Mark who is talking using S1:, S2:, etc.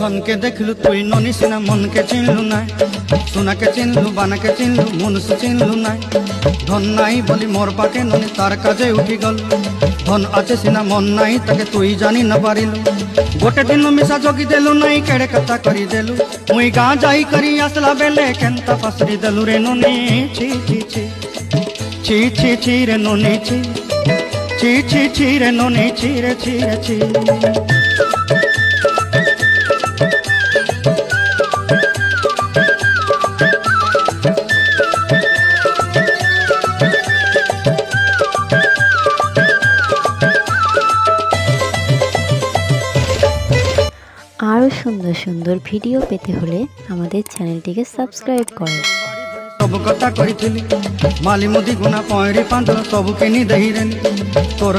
S1: सन के देखलु तुई ननी सिना मन के चिन्हलु ना सोना के चिन्हलु बाना के चिन्हलु मनुष्य चिन्हलु ना धन नाई बोली मोर पाके ननी तार काजे उठी गल धन आछे सिना मन नाई ताके तुई जानी न पारिलु गोटे दिन मिसा जोगी देलु नाई केड़े कथा करी देलु मुई गाँ जाई करी आसला बेले केंता पासरी देलु रे ननी छी छी छी छी छी छी रे ननी छी छी छी छी रे ननी छी रे छी रे छी।
S2: आरो सुंदर सुंदर भिडियो पेते होले आमादेर चैनलटिके सबस्क्राइब करें।
S1: सब कथा कही माली मुदी गुना पयरी पांच सब किनी दही तोर